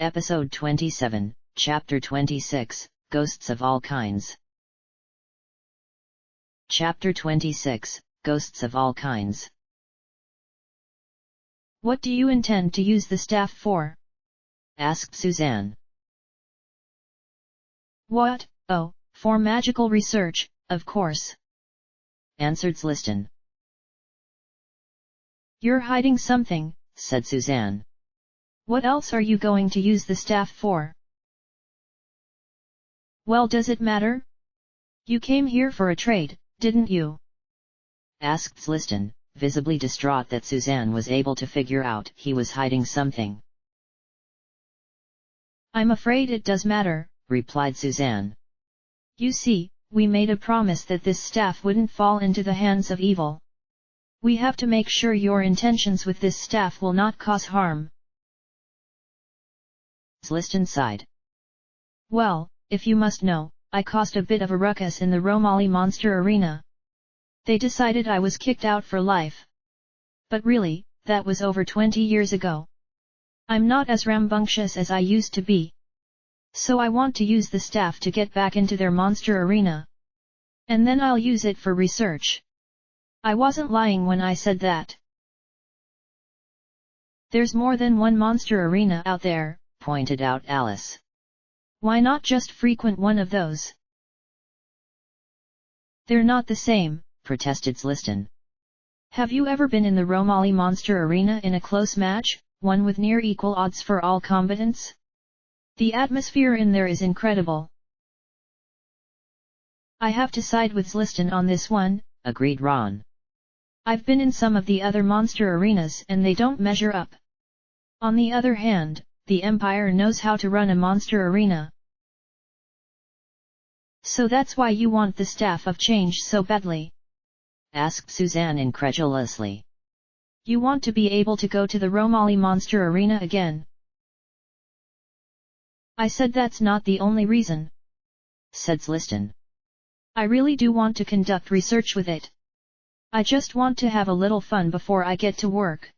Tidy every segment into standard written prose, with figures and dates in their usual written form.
Episode 27, Chapter 26, Ghosts of All Kinds. Chapter 26, Ghosts of All Kinds. What do you intend to use the staff for? Asked Suzanne. What? Oh, for magical research, of course. Answered Zliston. You're hiding something, said Suzanne. What else are you going to use the staff for? Well, does it matter? You came here for a trade, didn't you? Asked Zliston, visibly distraught that Suzanne was able to figure out he was hiding something. I'm afraid it does matter, replied Suzanne. You see, we made a promise that this staff wouldn't fall into the hands of evil. We have to make sure your intentions with this staff will not cause harm. Zliston sighed. Well, if you must know, I caused a bit of a ruckus in the Romali Monster Arena. They decided I was kicked out for life. But really, that was over 20 years ago. I'm not as rambunctious as I used to be. So I want to use the staff to get back into their monster arena. And then I'll use it for research. I wasn't lying when I said that. There's more than one monster arena out there, pointed out Alice. Why not just frequent one of those? They're not the same, protested Zliston. Have you ever been in the Romali Monster Arena in a close match, one with near equal odds for all combatants? The atmosphere in there is incredible. I have to side with Zliston on this one, agreed Ron. I've been in some of the other monster arenas and they don't measure up. On the other hand, the Empire knows how to run a monster arena. So that's why you want the Staff of Change so badly? Asked Suzanne incredulously. You want to be able to go to the Romali Monster Arena again? I said that's not the only reason, said Zliston. I really do want to conduct research with it. I just want to have a little fun before I get to work.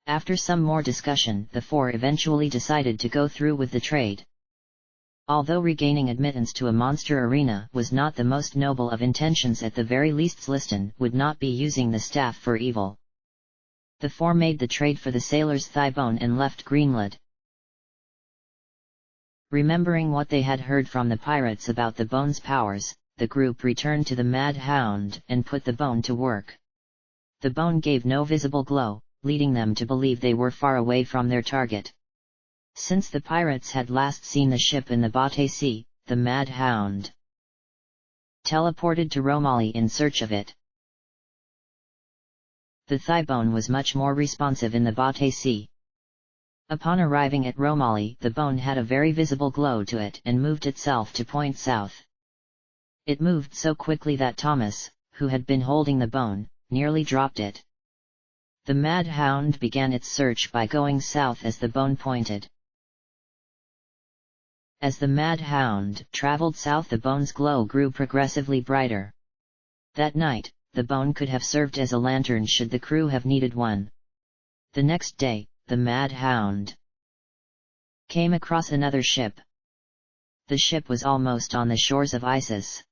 After some more discussion, the four eventually decided to go through with the trade. Although regaining admittance to a monster arena was not the most noble of intentions, at the very least Zliston would not be using the staff for evil. The four made the trade for the sailor's thigh bone and left Greenland. Remembering what they had heard from the pirates about the bone's powers, the group returned to the Mad Hound and put the bone to work. The bone gave no visible glow, leading them to believe they were far away from their target. Since the pirates had last seen the ship in the Bate Sea, the Mad Hound teleported to Romali in search of it. The thigh bone was much more responsive in the Bate Sea. Upon arriving at Romali, the bone had a very visible glow to it and moved itself to point south. It moved so quickly that Thomas, who had been holding the bone, nearly dropped it. The Mad Hound began its search by going south as the bone pointed. As the Mad Hound traveled south, the bone's glow grew progressively brighter. That night, the bone could have served as a lantern should the crew have needed one. The next day, the Mad Hound came across another ship. The ship was almost on the shores of Isis.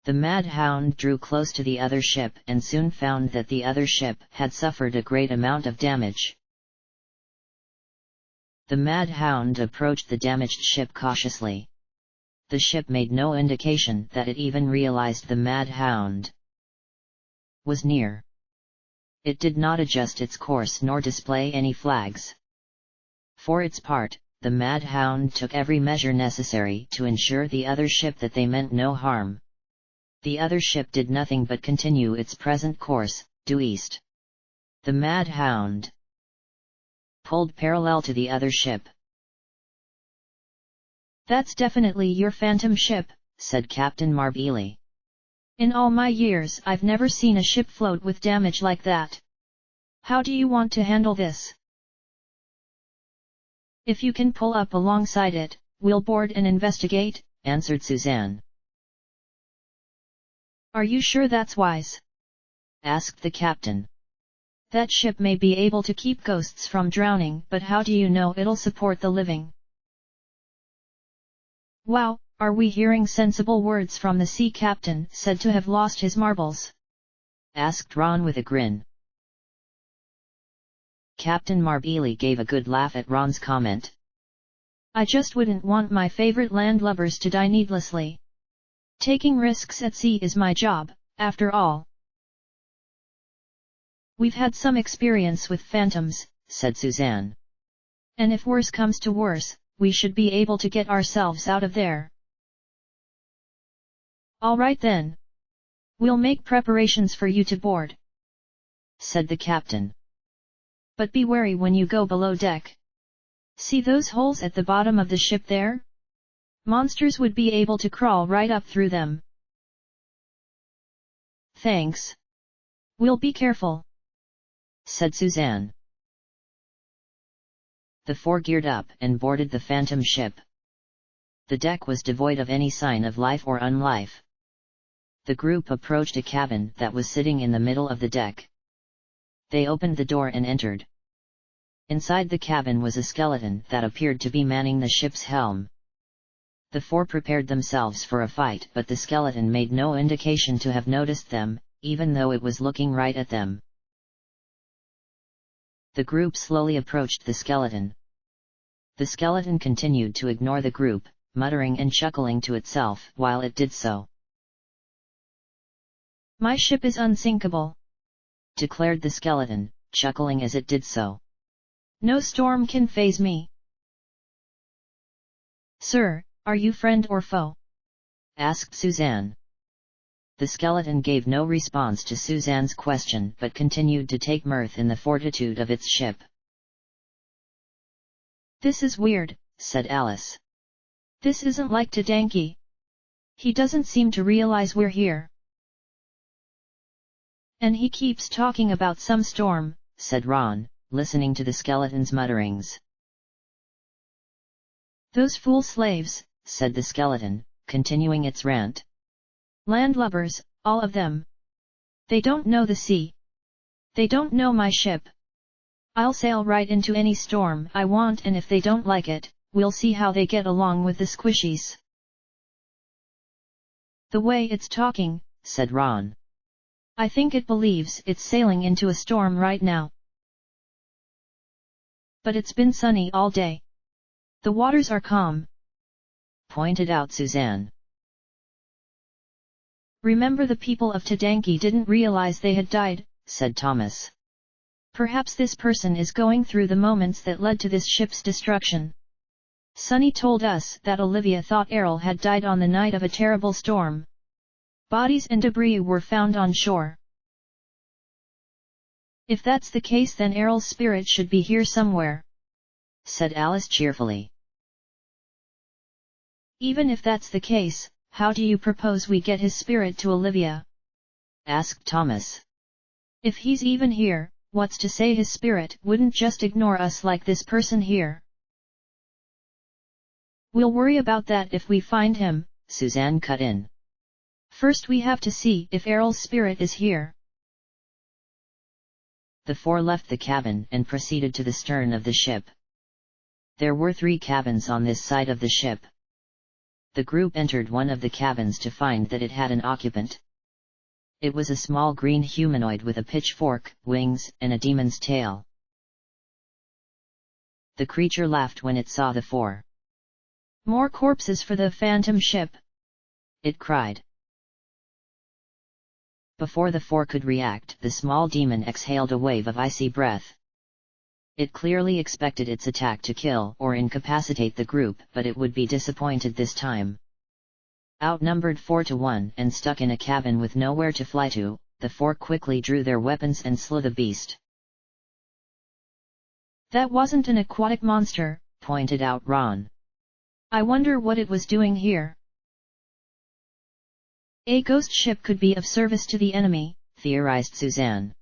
The Mad Hound drew close to the other ship and soon found that the other ship had suffered a great amount of damage. The Mad Hound approached the damaged ship cautiously. The ship made no indication that it even realized the Mad Hound was near. It did not adjust its course nor display any flags. For its part, the Mad Hound took every measure necessary to ensure the other ship that they meant no harm. The other ship did nothing but continue its present course, due east. The Mad Hound pulled parallel to the other ship. That's definitely your phantom ship, said Captain Marbili. In all my years I've never seen a ship float with damage like that. How do you want to handle this? If you can pull up alongside it, we'll board and investigate, answered Suzanne. Are you sure that's wise? asked the captain. That ship may be able to keep ghosts from drowning, but how do you know it'll support the living? Wow, are we hearing sensible words from the sea captain, said to have lost his marbles? Asked Ron with a grin. Captain Marbili gave a good laugh at Ron's comment. I just wouldn't want my favorite landlubbers to die needlessly. Taking risks at sea is my job, after all. We've had some experience with phantoms, said Suzanne. And if worse comes to worse, we should be able to get ourselves out of there. All right then. We'll make preparations for you to board, said the captain. But be wary when you go below deck. See those holes at the bottom of the ship there? Monsters would be able to crawl right up through them. Thanks. We'll be careful, said Suzanne. The four geared up and boarded the phantom ship. The deck was devoid of any sign of life or unlife. The group approached a cabin that was sitting in the middle of the deck. They opened the door and entered. Inside the cabin was a skeleton that appeared to be manning the ship's helm. The four prepared themselves for a fight, but the skeleton made no indication to have noticed them, even though it was looking right at them. The group slowly approached the skeleton. The skeleton continued to ignore the group, muttering and chuckling to itself while it did so. My ship is unsinkable, declared the skeleton, chuckling as it did so. No storm can faze me. Sir, are you friend or foe? Asked Suzanne. The skeleton gave no response to Suzanne's question but continued to take mirth in the fortitude of its ship. This is weird, said Alice. This isn't like Tadanki. He doesn't seem to realize we're here. And he keeps talking about some storm, said Ron, listening to the skeleton's mutterings. Those fool slaves, said the skeleton, continuing its rant. Landlubbers, all of them. They don't know the sea. They don't know my ship. I'll sail right into any storm I want, and if they don't like it, we'll see how they get along with the squishies. The way it's talking, said Ron. I think it believes it's sailing into a storm right now. But it's been sunny all day. The waters are calm, pointed out Suzanne. Remember the people of Tadanki didn't realize they had died, said Thomas. Perhaps this person is going through the moments that led to this ship's destruction. Sunny told us that Olivia thought Errol had died on the night of a terrible storm. Bodies and debris were found on shore. If that's the case, then Errol's spirit should be here somewhere, said Alice cheerfully. Even if that's the case, how do you propose we get his spirit to Olivia? Asked Thomas. If he's even here, what's to say his spirit wouldn't just ignore us like this person here? We'll worry about that if we find him, Suzanne cut in. First we have to see if Errol's spirit is here. The four left the cabin and proceeded to the stern of the ship. There were 3 cabins on this side of the ship. The group entered one of the cabins to find that it had an occupant. It was a small green humanoid with a pitchfork, wings, and a demon's tail. The creature laughed when it saw the 4. More corpses for the phantom ship, it cried. Before the 4 could react, the small demon exhaled a wave of icy breath. It clearly expected its attack to kill or incapacitate the group, but it would be disappointed this time. Outnumbered 4 to 1 and stuck in a cabin with nowhere to fly to, the 4 quickly drew their weapons and slew the beast. That wasn't an aquatic monster, pointed out Ron. I wonder what it was doing here. A ghost ship could be of service to the enemy, theorized Suzanne.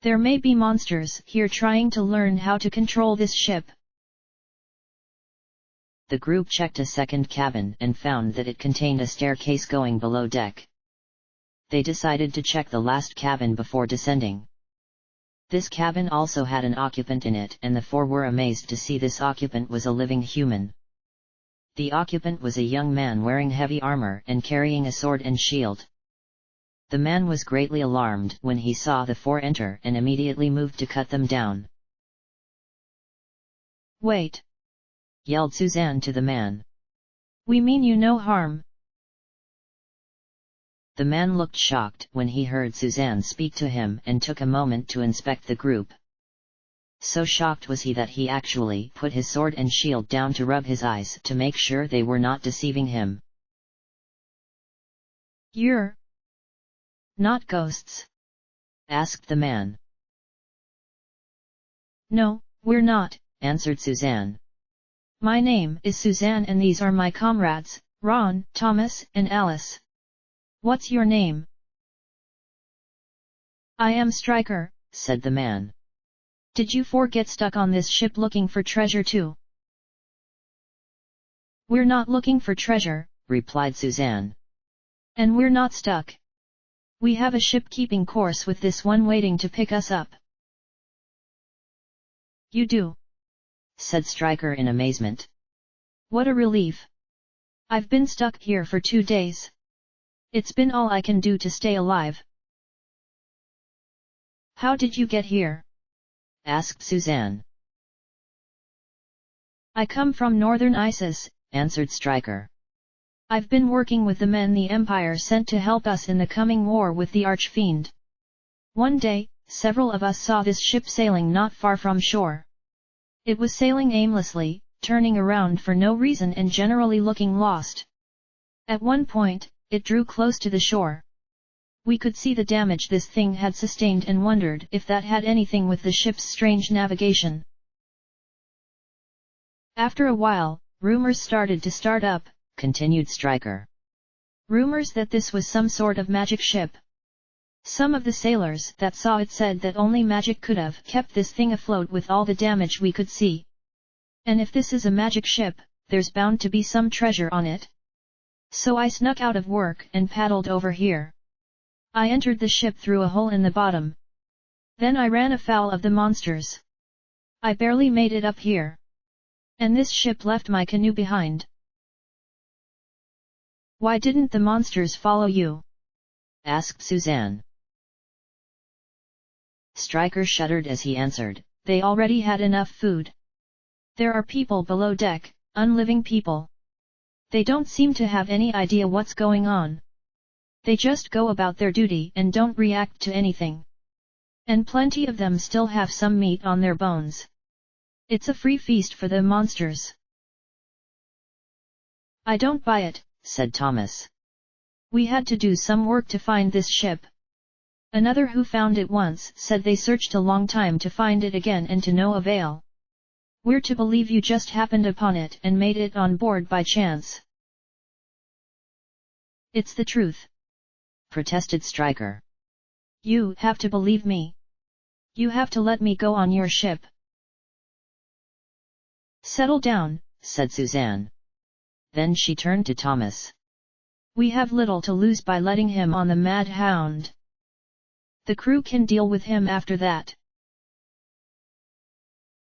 There may be monsters here trying to learn how to control this ship. The group checked a second cabin and found that it contained a staircase going below deck. They decided to check the last cabin before descending. This cabin also had an occupant in it, and the four were amazed to see this occupant was a living human. The occupant was a young man wearing heavy armor and carrying a sword and shield. The man was greatly alarmed when he saw the four enter and immediately moved to cut them down. "Wait!" yelled Suzanne to the man. "We mean you no harm." The man looked shocked when he heard Suzanne speak to him and took a moment to inspect the group. So shocked was he that he actually put his sword and shield down to rub his eyes to make sure they were not deceiving him. "You're not ghosts?" asked the man. "No, we're not," answered Suzanne. "My name is Suzanne and these are my comrades, Ron, Thomas, and Alice. What's your name?" "I am Striker," said the man. "Did you four get stuck on this ship looking for treasure too?" "We're not looking for treasure," replied Suzanne. "And we're not stuck. We have a ship keeping course with this one waiting to pick us up." "You do?" said Striker in amazement. "What a relief! I've been stuck here for 2 days. It's been all I can do to stay alive." "How did you get here?" asked Suzanne. "I come from northern Isis," answered Striker. "I've been working with the men the Empire sent to help us in the coming war with the Archfiend. One day, several of us saw this ship sailing not far from shore. It was sailing aimlessly, turning around for no reason and generally looking lost. At one point, it drew close to the shore. We could see the damage this thing had sustained and wondered if that had anything with the ship's strange navigation. After a while, rumors started to start up," continued Striker. "Rumors that this was some sort of magic ship. Some of the sailors that saw it said that only magic could have kept this thing afloat with all the damage we could see. And if this is a magic ship, there's bound to be some treasure on it. So I snuck out of work and paddled over here. I entered the ship through a hole in the bottom. Then I ran afoul of the monsters. I barely made it up here. And this ship left my canoe behind." "Why didn't the monsters follow you?" asked Suzanne. Striker shuddered as he answered, "They already had enough food. There are people below deck, unliving people. They don't seem to have any idea what's going on. They just go about their duty and don't react to anything. And plenty of them still have some meat on their bones. It's a free feast for the monsters." "I don't buy it," said Thomas. "We had to do some work to find this ship. Another who found it once said they searched a long time to find it again and to no avail. We're to believe you just happened upon it and made it on board by chance." "It's the truth," protested Striker. "You have to believe me. You have to let me go on your ship." "Settle down," said Suzanne. Then she turned to Thomas. "We have little to lose by letting him on the Mad Hound. The crew can deal with him after that."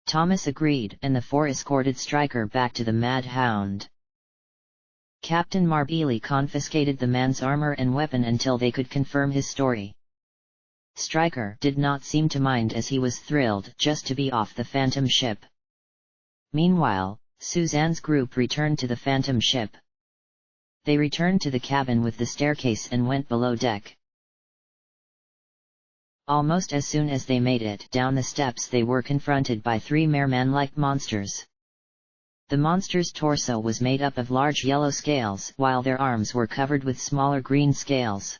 Thomas agreed and the four escorted Striker back to the Mad Hound. Captain Marbili confiscated the man's armor and weapon until they could confirm his story. Striker did not seem to mind as he was thrilled just to be off the Phantom ship. Meanwhile, Suzanne's group returned to the Phantom ship. They returned to the cabin with the staircase and went below deck. Almost as soon as they made it down the steps they were confronted by 3 merman-like monsters. The monsters' torso was made up of large yellow scales while their arms were covered with smaller green scales.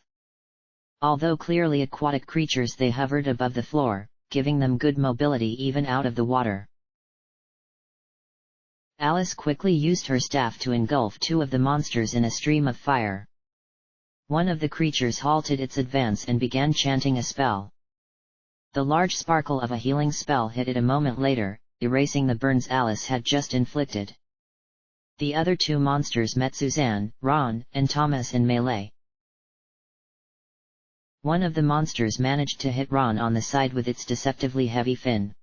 Although clearly aquatic creatures, they hovered above the floor, giving them good mobility even out of the water. Alice quickly used her staff to engulf 2 of the monsters in a stream of fire. One of the creatures halted its advance and began chanting a spell. The large sparkle of a healing spell hit it a moment later, erasing the burns Alice had just inflicted. The other 2 monsters met Suzanne, Ron, and Thomas in melee. One of the monsters managed to hit Ron on the side with its deceptively heavy fin.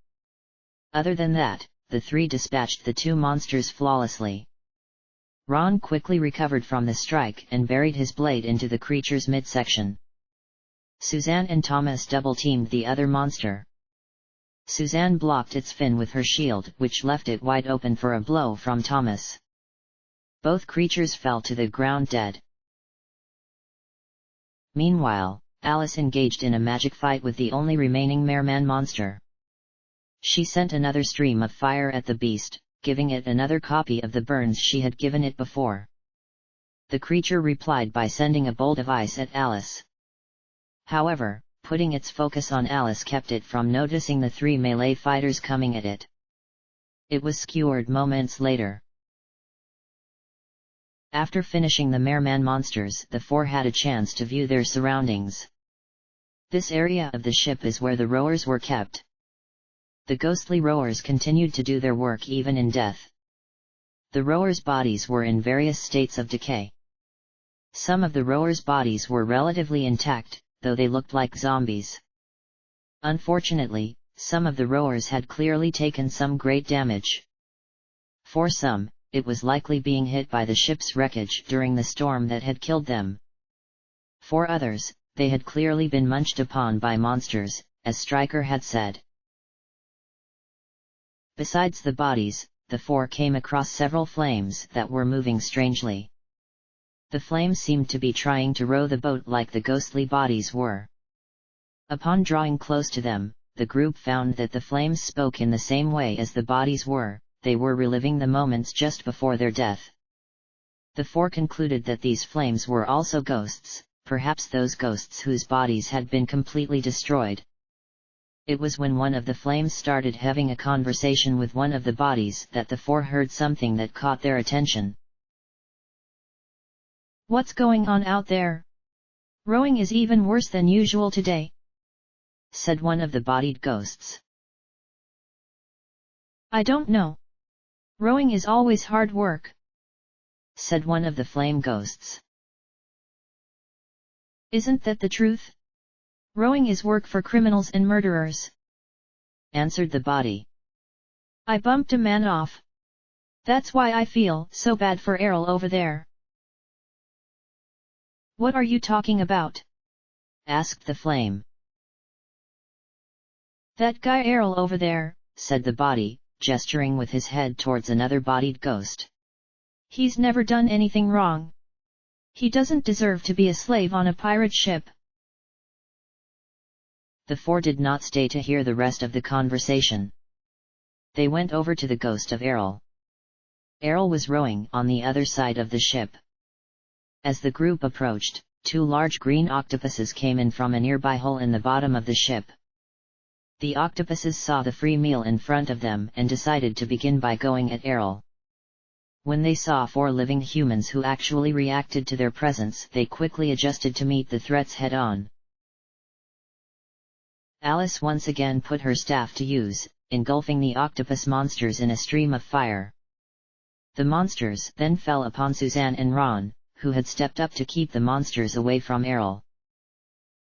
Other than that, the three dispatched the two monsters flawlessly. Ron quickly recovered from the strike and buried his blade into the creature's midsection. Suzanne and Thomas double-teamed the other monster. Suzanne blocked its fin with her shield, which left it wide open for a blow from Thomas. Both creatures fell to the ground dead. Meanwhile, Alice engaged in a magic fight with the only remaining merman monster. She sent another stream of fire at the beast, giving it another copy of the burns she had given it before. The creature replied by sending a bolt of ice at Alice. However, putting its focus on Alice kept it from noticing the three melee fighters coming at it. It was skewered moments later. After finishing the merman monsters, the four had a chance to view their surroundings. This area of the ship is where the rowers were kept. The ghostly rowers continued to do their work even in death. The rowers' bodies were in various states of decay. Some of the rowers' bodies were relatively intact, though they looked like zombies. Unfortunately, some of the rowers had clearly taken some great damage. For some, it was likely being hit by the ship's wreckage during the storm that had killed them. For others, they had clearly been munched upon by monsters, as Stryker had said. Besides the bodies, the four came across several flames that were moving strangely. The flames seemed to be trying to row the boat like the ghostly bodies were. Upon drawing close to them, the group found that the flames spoke in the same way as the bodies were. They were reliving the moments just before their death. The four concluded that these flames were also ghosts, perhaps those ghosts whose bodies had been completely destroyed. It was when one of the flames started having a conversation with one of the bodies that the four heard something that caught their attention. "What's going on out there? Rowing is even worse than usual today," said one of the bodied ghosts. "I don't know. Rowing is always hard work," said one of the flame ghosts. "Isn't that the truth? Rowing is work for criminals and murderers," answered the body. "I bumped a man off. That's why I feel so bad for Errol over there." "What are you talking about?" asked the flame. "That guy Errol over there," said the body, gesturing with his head towards another bodied ghost. "He's never done anything wrong. He doesn't deserve to be a slave on a pirate ship." The four did not stay to hear the rest of the conversation. They went over to the ghost of Errol. Errol was rowing on the other side of the ship. As the group approached, two large green octopuses came in from a nearby hole in the bottom of the ship. The octopuses saw the free meal in front of them and decided to begin by going at Errol. When they saw four living humans who actually reacted to their presence, they quickly adjusted to meet the threats head-on. Alice once again put her staff to use, engulfing the octopus monsters in a stream of fire. The monsters then fell upon Suzanne and Ron, who had stepped up to keep the monsters away from Errol.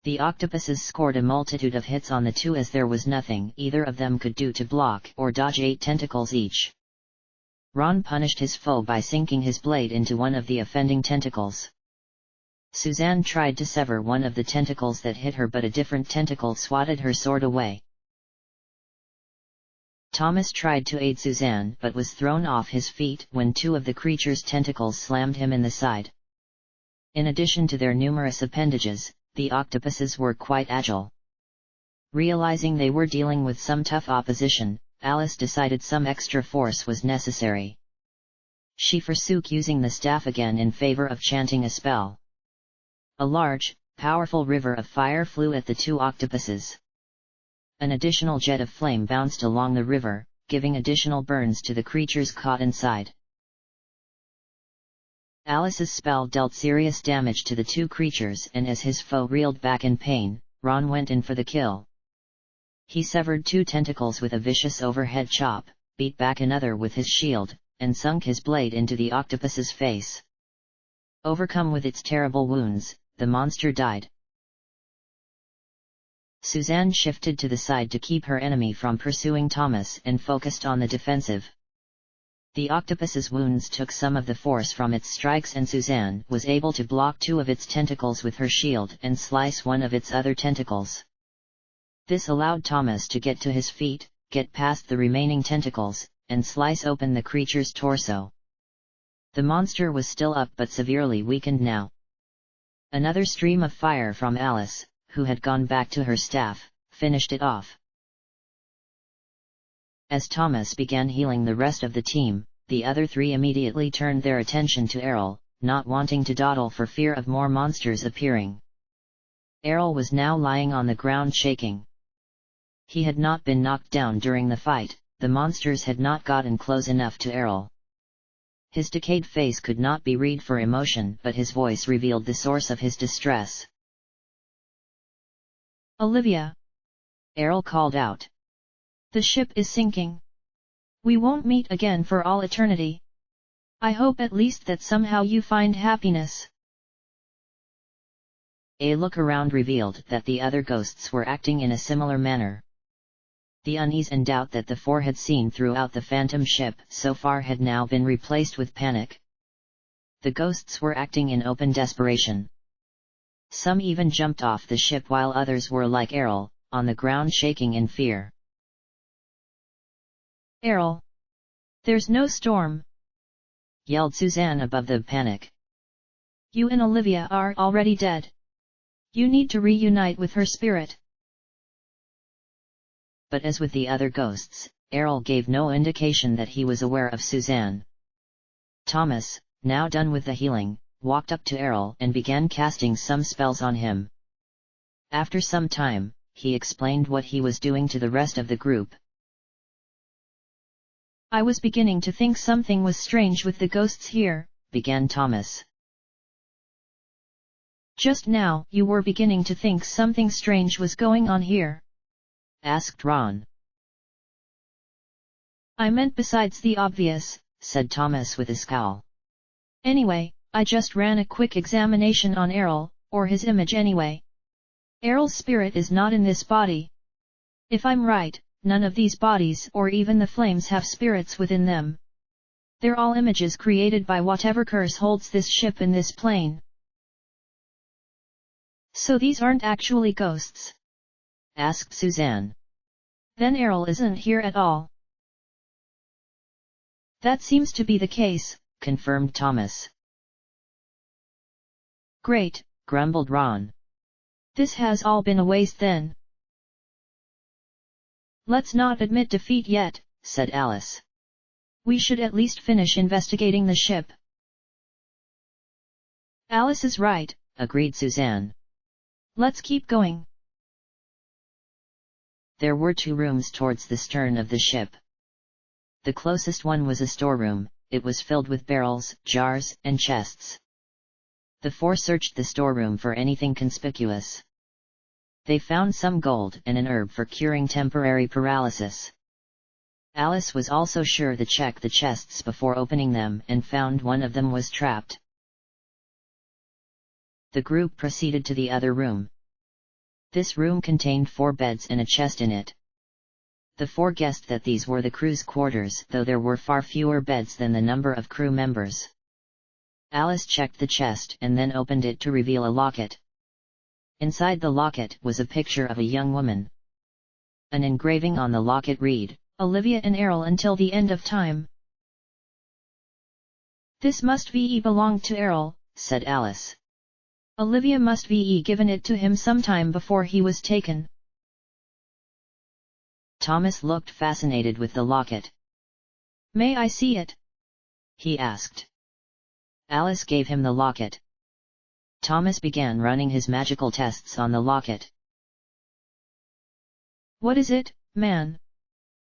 The octopuses scored a multitude of hits on the two as there was nothing either of them could do to block or dodge 8 tentacles each. Ron punished his foe by sinking his blade into one of the offending tentacles. Suzanne tried to sever one of the tentacles that hit her, but a different tentacle swatted her sword away. Thomas tried to aid Suzanne but was thrown off his feet when two of the creature's tentacles slammed him in the side. In addition to their numerous appendages, the octopuses were quite agile. Realizing they were dealing with some tough opposition, Alice decided some extra force was necessary. She forsook using the staff again in favor of chanting a spell. A large, powerful river of fire flew at the two octopuses. An additional jet of flame bounced along the river, giving additional burns to the creatures caught inside. Alice's spell dealt serious damage to the two creatures, and as his foe reeled back in pain, Ron went in for the kill. He severed 2 tentacles with a vicious overhead chop, beat back another with his shield, and sunk his blade into the octopus's face. Overcome with its terrible wounds, the monster died. Suzanne shifted to the side to keep her enemy from pursuing Thomas and focused on the defensive. The octopus's wounds took some of the force from its strikes, and Suzanne was able to block 2 of its tentacles with her shield and slice 1 of its other tentacles. This allowed Thomas to get to his feet, get past the remaining tentacles, and slice open the creature's torso. The monster was still up but severely weakened now. Another stream of fire from Alice, who had gone back to her staff, finished it off. As Thomas began healing the rest of the team, the other 3 immediately turned their attention to Errol, not wanting to dawdle for fear of more monsters appearing. Errol was now lying on the ground shaking. He had not been knocked down during the fight, the monsters had not gotten close enough to Errol. His decayed face could not be read for emotion, but his voice revealed the source of his distress. "Olivia!" Errol called out. "The ship is sinking. We won't meet again for all eternity. I hope at least that somehow you find happiness." A look around revealed that the other ghosts were acting in a similar manner. The unease and doubt that the 4 had seen throughout the phantom ship so far had now been replaced with panic. The ghosts were acting in open desperation. Some even jumped off the ship while others were like Errol, on the ground shaking in fear. "Errol! There's no storm!" yelled Suzanne above the panic. "You and Olivia are already dead. You need to reunite with her spirit." But as with the other ghosts, Errol gave no indication that he was aware of Suzanne. Thomas, now done with the healing, walked up to Errol and began casting some spells on him. After some time, he explained what he was doing to the rest of the group. "I was beginning to think something was strange with the ghosts here," began Thomas. "Just now you were beginning to think something strange was going on here?" asked Ron. "I meant besides the obvious," said Thomas with a scowl. "Anyway, I just ran a quick examination on Errol, or his image anyway. Errol's spirit is not in this body. If I'm right, none of these bodies or even the flames have spirits within them. They're all images created by whatever curse holds this ship in this plane." "So these aren't actually ghosts?" asked Suzanne. "Then Errol isn't here at all." "That seems to be the case," confirmed Thomas. "Great," grumbled Ron. "This has all been a waste then." "Let's not admit defeat yet," said Alice. "We should at least finish investigating the ship." "Alice is right," agreed Suzanne. "Let's keep going." There were 2 rooms towards the stern of the ship. The closest one was a storeroom. It was filled with barrels, jars, and chests. The 4 searched the storeroom for anything conspicuous. They found some gold and an herb for curing temporary paralysis. Alice was also sure to check the chests before opening them and found one of them was trapped. The group proceeded to the other room. This room contained 4 beds and a chest in it. The 4 guessed that these were the crew's quarters, though there were far fewer beds than the number of crew members. Alice checked the chest and then opened it to reveal a locket. Inside the locket was a picture of a young woman. An engraving on the locket read, "Olivia and Errol until the end of time." "This must be belonged to Errol," said Alice. "Olivia must be given it to him sometime before he was taken." Thomas looked fascinated with the locket. "May I see it?" he asked. Alice gave him the locket. Thomas began running his magical tests on the locket. "What is it, man?"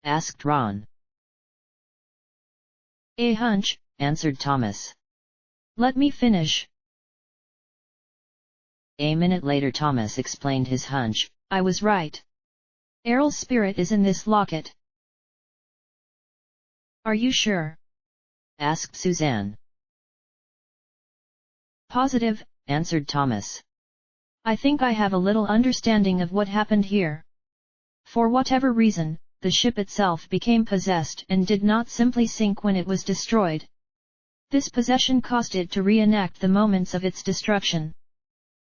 asked Ron. "A hunch," answered Thomas. "Let me finish." A minute later Thomas explained his hunch. "I was right. Errol's spirit is in this locket." "Are you sure?" asked Suzanne. "Positive," answered Thomas. I think I have a little understanding of what happened here. For whatever reason, the ship itself became possessed and did not simply sink when it was destroyed. This possession caused it to reenact the moments of its destruction.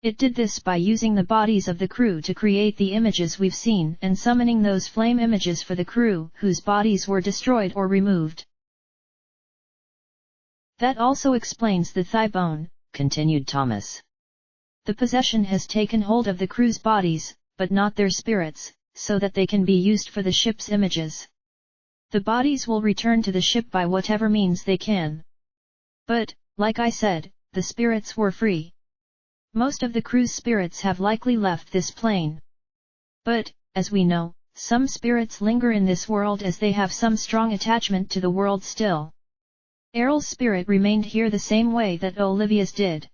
It did this by using the bodies of the crew to create the images we've seen and summoning those flame images for the crew whose bodies were destroyed or removed. That also explains the thigh bone, continued Thomas. The possession has taken hold of the crew's bodies, but not their spirits, so that they can be used for the ship's images. The bodies will return to the ship by whatever means they can. But, like I said, the spirits were free. Most of the crew's spirits have likely left this plane. But, as we know, some spirits linger in this world as they have some strong attachment to the world still. Errol's spirit remained here the same way that Olivia's did.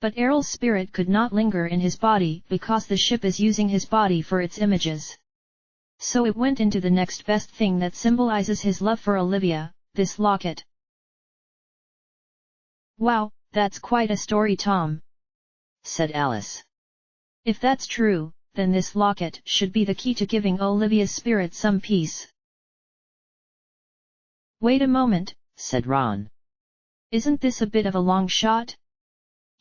But Errol's spirit could not linger in his body because the ship is using his body for its images. So it went into the next best thing that symbolizes his love for Olivia, this locket. Wow, that's quite a story, Tom, said Alice. If that's true, then this locket should be the key to giving Olivia's spirit some peace. Wait a moment, said Ron. Isn't this a bit of a long shot?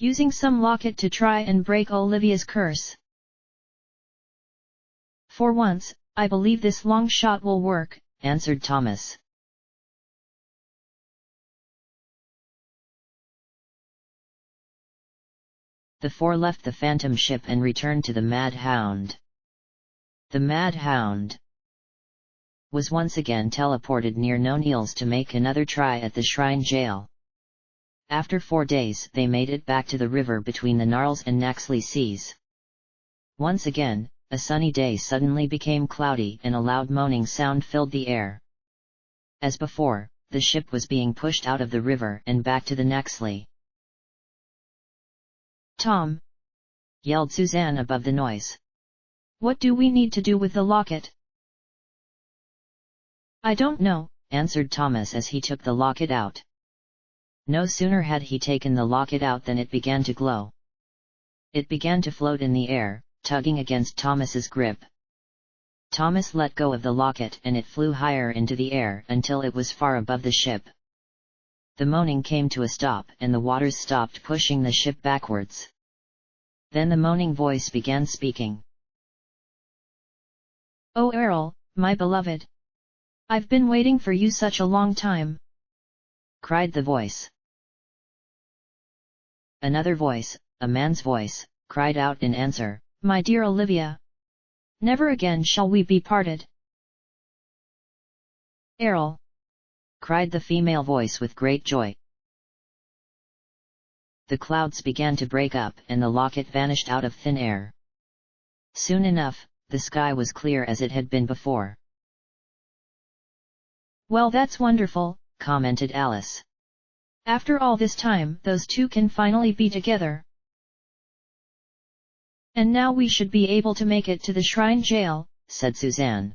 Using some locket to try and break Olivia's curse. For once, I believe this long shot will work, answered Thomas. The four left the phantom ship and returned to the Mad Hound. The Mad Hound was once again teleported near Nonils to make another try at the shrine jail. After 4 days they made it back to the river between the Narls and Naxley seas. Once again, a sunny day suddenly became cloudy and a loud moaning sound filled the air. As before, the ship was being pushed out of the river and back to the Naxley. Tom, yelled Suzanne above the noise. What do we need to do with the locket? I don't know, answered Thomas as he took the locket out. No sooner had he taken the locket out than it began to glow. It began to float in the air, tugging against Thomas's grip. Thomas let go of the locket and it flew higher into the air until it was far above the ship. The moaning came to a stop and the waters stopped pushing the ship backwards. Then the moaning voice began speaking. Oh Errol, my beloved! I've been waiting for you such a long time! Cried the voice. Another voice, a man's voice, cried out in answer, My dear Olivia! Never again shall we be parted! Errol! Cried the female voice with great joy. The clouds began to break up and the locket vanished out of thin air. Soon enough, the sky was clear as it had been before. Well, that's wonderful, commented Alice. After all this time, those two can finally be together. And now we should be able to make it to the shrine jail, said Suzanne.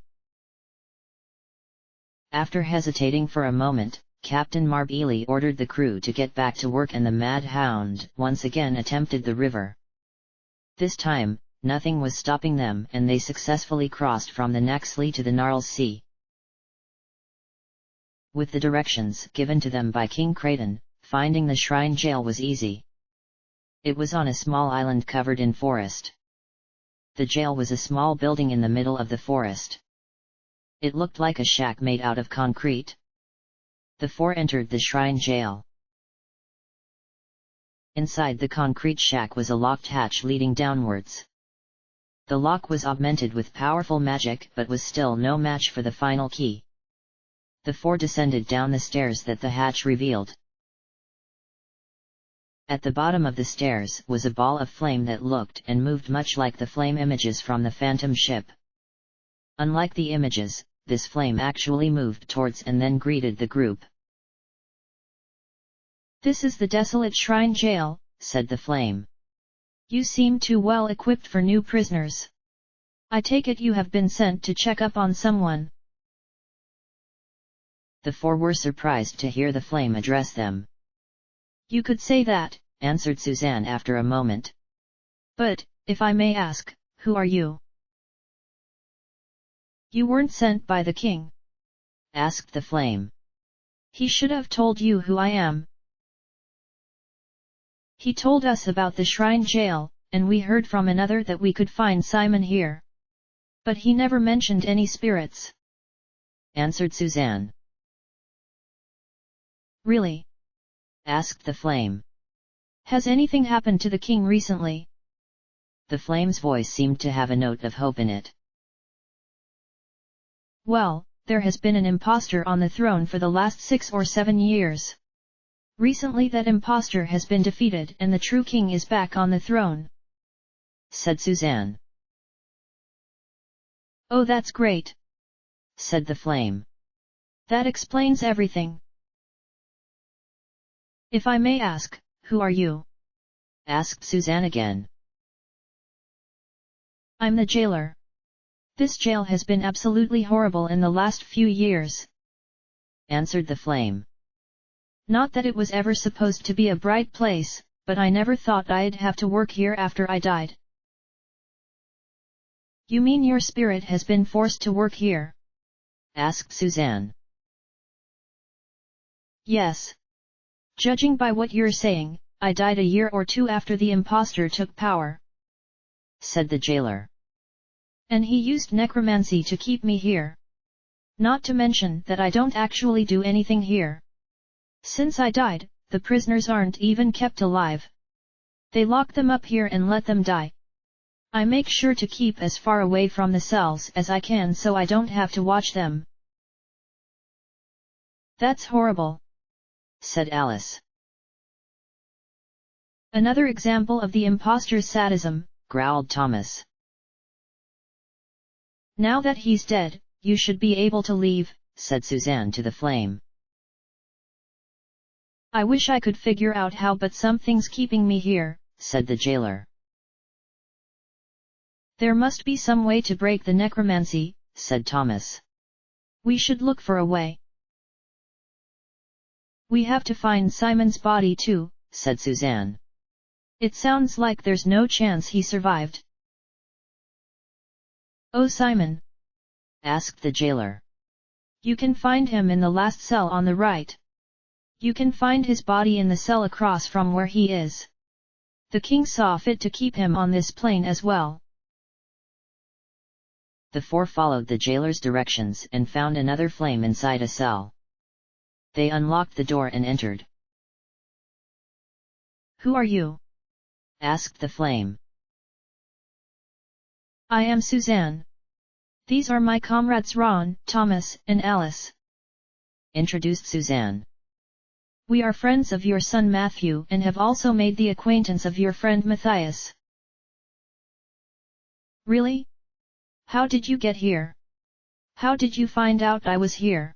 After hesitating for a moment, Captain Marbeli ordered the crew to get back to work and the Mad Hound once again attempted the river. This time, nothing was stopping them and they successfully crossed from the Naxley to the Narls Sea. With the directions given to them by King Kraton, finding the shrine jail was easy. It was on a small island covered in forest. The jail was a small building in the middle of the forest. It looked like a shack made out of concrete. The four entered the shrine jail. Inside the concrete shack was a locked hatch leading downwards. The lock was augmented with powerful magic but was still no match for the final key. The four descended down the stairs that the hatch revealed. At the bottom of the stairs was a ball of flame that looked and moved much like the flame images from the phantom ship. Unlike the images, this flame actually moved towards and then greeted the group. This is the desolate shrine jail, said the flame. You seem too well equipped for new prisoners. I take it you have been sent to check up on someone. The four were surprised to hear the flame address them. You could say that, answered Suzanne after a moment. But, If I may ask, who are you? You weren't sent by the king? Asked the flame. He should have told you who I am. He told us about the shrine jail, and we heard from another that we could find Simon here. But he never mentioned any spirits. Answered Suzanne. Really? Asked the flame. Has anything happened to the king recently? The flame's voice seemed to have a note of hope in it. Well, there has been an impostor on the throne for the last 6 or 7 years. Recently that impostor has been defeated and the true king is back on the throne, said Suzanne. Oh, that's great, said the flame. That explains everything. If I may ask, who are you? Asked Suzanne again. I'm the jailer. This jail has been absolutely horrible in the last few years, answered the flame. Not that it was ever supposed to be a bright place, but I never thought I'd have to work here after I died. You mean your spirit has been forced to work here? Asked Suzanne. Yes. Judging by what you're saying, I died a year or 2 after the impostor took power, said the jailer. And he used necromancy to keep me here. Not to mention that I don't actually do anything here. Since I died, the prisoners aren't even kept alive. They lock them up here and let them die. I make sure to keep as far away from the cells as I can so I don't have to watch them. That's horrible, said Alice. Another example of the impostor's sadism, growled Thomas. Now that he's dead, you should be able to leave, said Suzanne to the flame. I wish I could figure out how, but something's keeping me here, said the jailer. There must be some way to break the necromancy, said Thomas. We should look for a way. We have to find Simon's body too, said Suzanne. It sounds like there's no chance he survived. Oh, Simon? Asked the jailer. You can find him in the last cell on the right. You can find his body in the cell across from where he is. The king saw fit to keep him on this plane as well. The 4 followed the jailer's directions and found another flame inside a cell. They unlocked the door and entered. Who are you? Asked the flame. I am Suzanne. These are my comrades Ron, Thomas, and Alice, introduced Suzanne. We are friends of your son Matthew and have also made the acquaintance of your friend Matthias. Really? How did you get here? How did you find out I was here?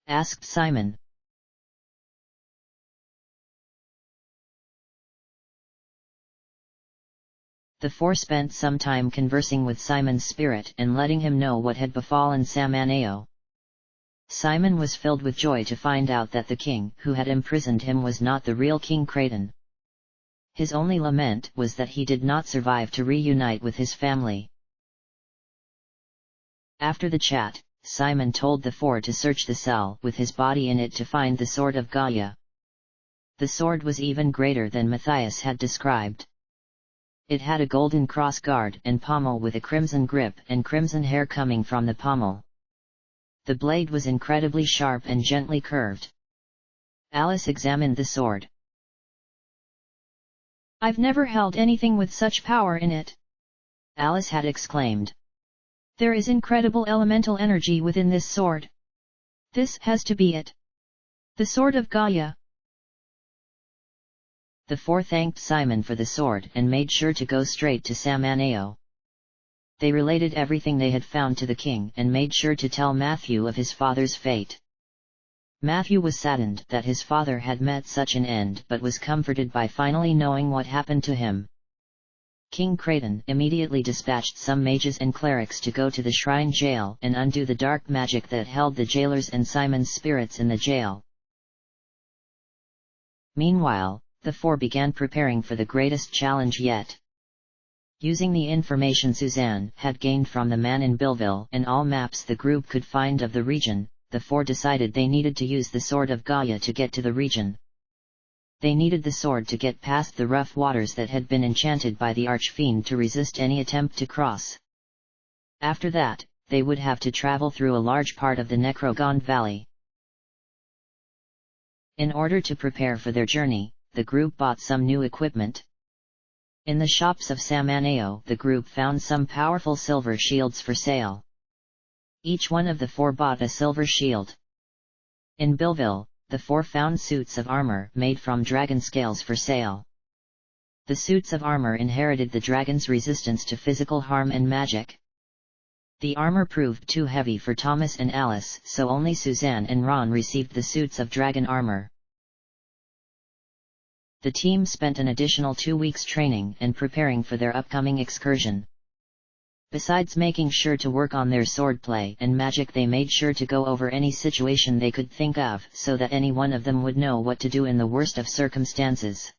Asked Simon. The 4 spent some time conversing with Simon's spirit and letting him know what had befallen Samaneo. Simon was filled with joy to find out that the king who had imprisoned him was not the real King Creighton. His only lament was that he did not survive to reunite with his family. After the chat, Simon told the 4 to search the cell with his body in it to find the sword of Gaia. The sword was even greater than Matthias had described. It had a golden cross guard and pommel with a crimson grip and crimson hair coming from the pommel. The blade was incredibly sharp and gently curved. Alice examined the sword. I've never held anything with such power in it, Alice had exclaimed. There is incredible elemental energy within this sword. This has to be it. The sword of Gaia. The 4 thanked Simon for the sword and made sure to go straight to Samaneo. They related everything they had found to the king and made sure to tell Matthew of his father's fate. Matthew was saddened that his father had met such an end but was comforted by finally knowing what happened to him. King Creighton immediately dispatched some mages and clerics to go to the shrine jail and undo the dark magic that held the jailers and Simon's spirits in the jail. Meanwhile, the 4 began preparing for the greatest challenge yet. Using the information Suzanne had gained from the man in Billville and all maps the group could find of the region, the four decided they needed to use the Sword of Gaia to get to the region. They needed the sword to get past the rough waters that had been enchanted by the Archfiend to resist any attempt to cross. After that, they would have to travel through a large part of the Necrogond Valley. In order to prepare for their journey, the group bought some new equipment. In the shops of Samaneo, the group found some powerful silver shields for sale. Each one of the four bought a silver shield. In Billville, the four found suits of armor made from dragon scales for sale. The suits of armor inherited the dragon's resistance to physical harm and magic. The armor proved too heavy for Thomas and Alice, so only Suzanne and Ron received the suits of dragon armor. The team spent an additional 2 weeks training and preparing for their upcoming excursion. Besides making sure to work on their swordplay and magic, they made sure to go over any situation they could think of so that any one of them would know what to do in the worst of circumstances.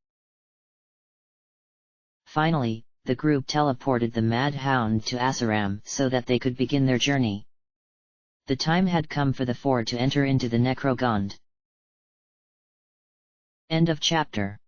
Finally, the group teleported the Mad Hound to Asaram so that they could begin their journey. The time had come for the four to enter into the Necrogond. End of chapter.